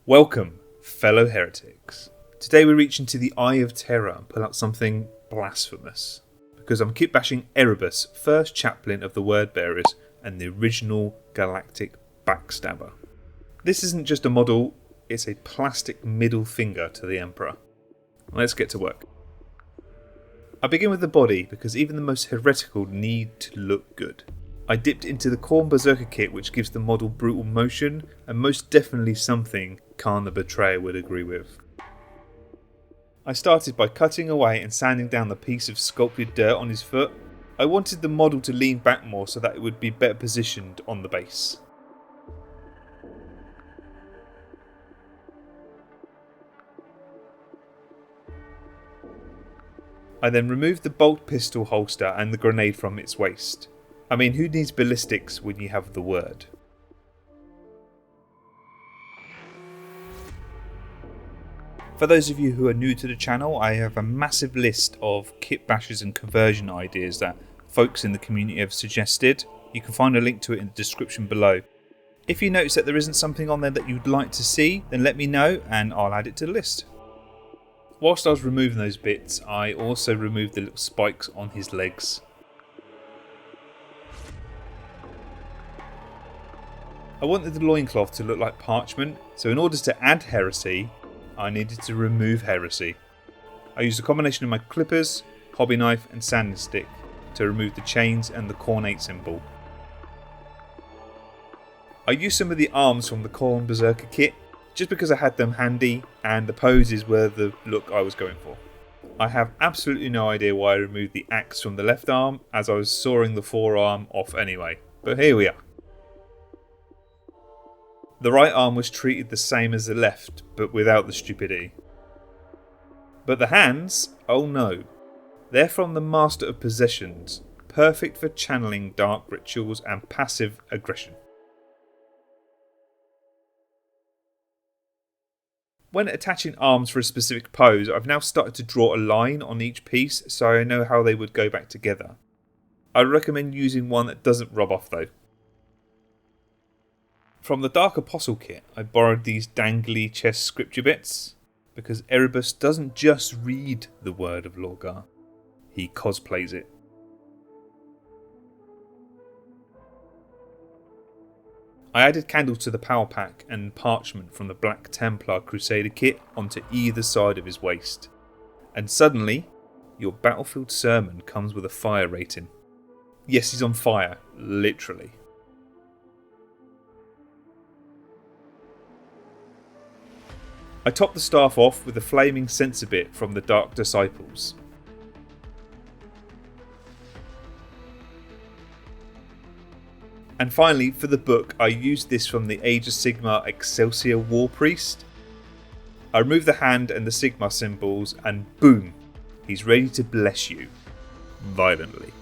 Welcome, fellow heretics. Today we reach into the Eye of Terror and pull out something blasphemous. Because I'm Kitbashing Erebus, first chaplain of the Word Bearers and the original galactic backstabber. This isn't just a model, it's a plastic middle finger to the Emperor. Let's get to work. I begin with the body because even the most heretical need to look good. I dipped into the Khorne Berserker kit, which gives the model brutal motion and most definitely something Khan the Betrayer would agree with. I started by cutting away and sanding down the piece of sculpted dirt on his foot. I wanted the model to lean back more so that it would be better positioned on the base. I then removed the bolt pistol holster and the grenade from its waist. I mean, who needs ballistics when you have the word? For those of you who are new to the channel, I have a massive list of kit bashes and conversion ideas that folks in the community have suggested. You can find a link to it in the description below. If you notice that there isn't something on there that you'd like to see, then let me know and I'll add it to the list. Whilst I was removing those bits, I also removed the little spikes on his legs. I wanted the loincloth to look like parchment, so in order to add heresy, I needed to remove heresy. I used a combination of my clippers, hobby knife and sanding stick to remove the chains and the Khorne symbol. I used some of the arms from the Khorne Berserker kit just because I had them handy and the poses were the look I was going for. I have absolutely no idea why I removed the axe from the left arm, as I was sawing the forearm off anyway, but here we are. The right arm was treated the same as the left, but without the stupidity. But the hands? Oh no. They're from the Master of Possessions, perfect for channeling dark rituals and passive aggression. When attaching arms for a specific pose, I've now started to draw a line on each piece so I know how they would go back together. I recommend using one that doesn't rub off though. From the Dark Apostle kit, I borrowed these dangly chest scripture bits, because Erebus doesn't just read the word of Lorgar, he cosplays it. I added candles to the power pack and parchment from the Black Templar Crusader kit onto either side of his waist. And suddenly, your battlefield sermon comes with a fire rating. Yes, he's on fire, literally. I topped the staff off with a flaming censer bit from the Dark Disciples. And finally, for the book, I used this from the Age of Sigmar Excelsior War Priest. I removed the hand and the Sigmar symbols and boom, he's ready to bless you. Violently.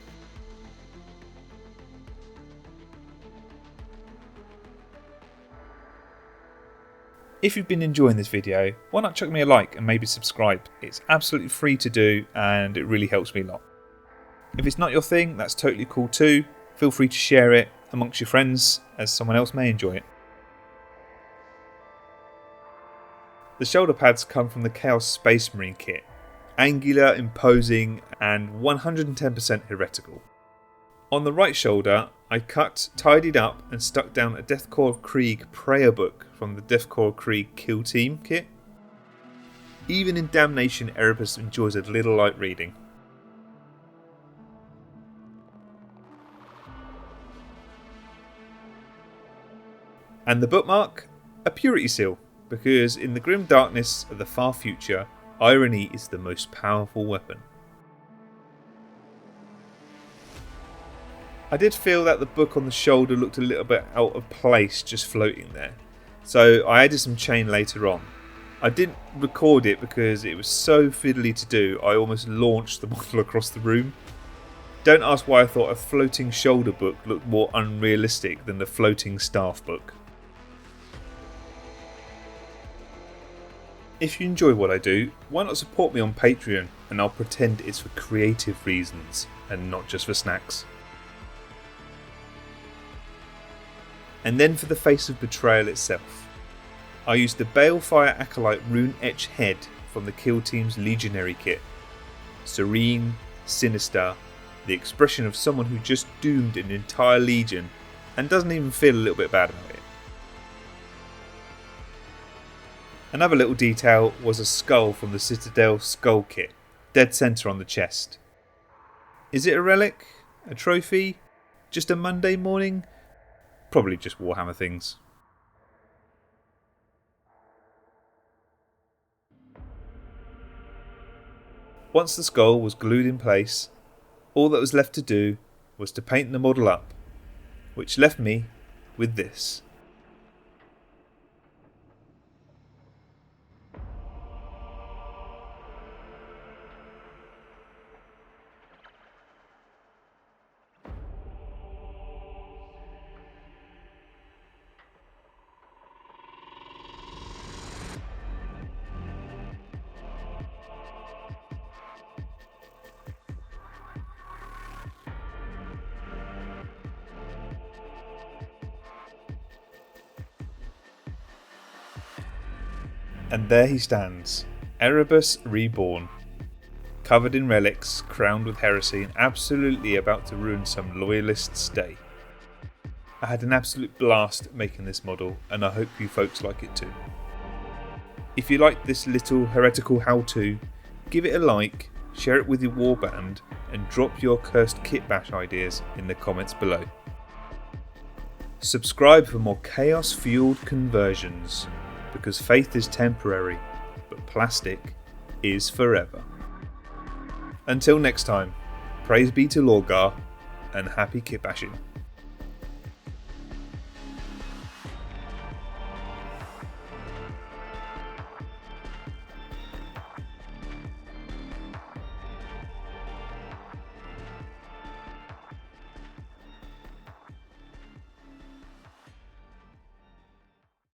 If you've been enjoying this video, why not chuck me a like and maybe subscribe? It's absolutely free to do and it really helps me a lot. If it's not your thing, that's totally cool too. Feel free to share it amongst your friends as someone else may enjoy it. The shoulder pads come from the Chaos Space Marine kit. Angular, imposing and 110% heretical. On the right shoulder, I cut, tidied up and stuck down a Deathcore of Krieg prayer book from the Deathcore of Krieg Kill Team kit. Even in Damnation, Erebus enjoys a little light reading. And the bookmark? A purity seal, because in the grim darkness of the far future, irony is the most powerful weapon. I did feel that the book on the shoulder looked a little bit out of place just floating there, so I added some chain later on. I didn't record it because it was so fiddly to do I almost launched the model across the room. Don't ask why I thought a floating shoulder book looked more unrealistic than the floating staff book. If you enjoy what I do, why not support me on Patreon and I'll pretend it's for creative reasons and not just for snacks. And then for the face of betrayal itself. I used the Balefire Acolyte Rune Etch head from the Kill Team's Legionary kit. Serene, sinister, the expression of someone who just doomed an entire legion and doesn't even feel a little bit bad about it. Another little detail was a skull from the Citadel Skull kit, dead centre on the chest. Is it a relic? A trophy? Just a Monday morning? Probably just Warhammer things. Once the skull was glued in place, all that was left to do was to paint the model up, which left me with this. And there he stands, Erebus reborn, covered in relics, crowned with heresy, and absolutely about to ruin some loyalist's day. I had an absolute blast making this model, and I hope you folks like it too. If you like this little heretical how-to, give it a like, share it with your warband, and drop your cursed kitbash ideas in the comments below. Subscribe for more chaos-fueled conversions, because faith is temporary, but plastic is forever. Until next time, praise be to Lorgar, and happy kitbashing.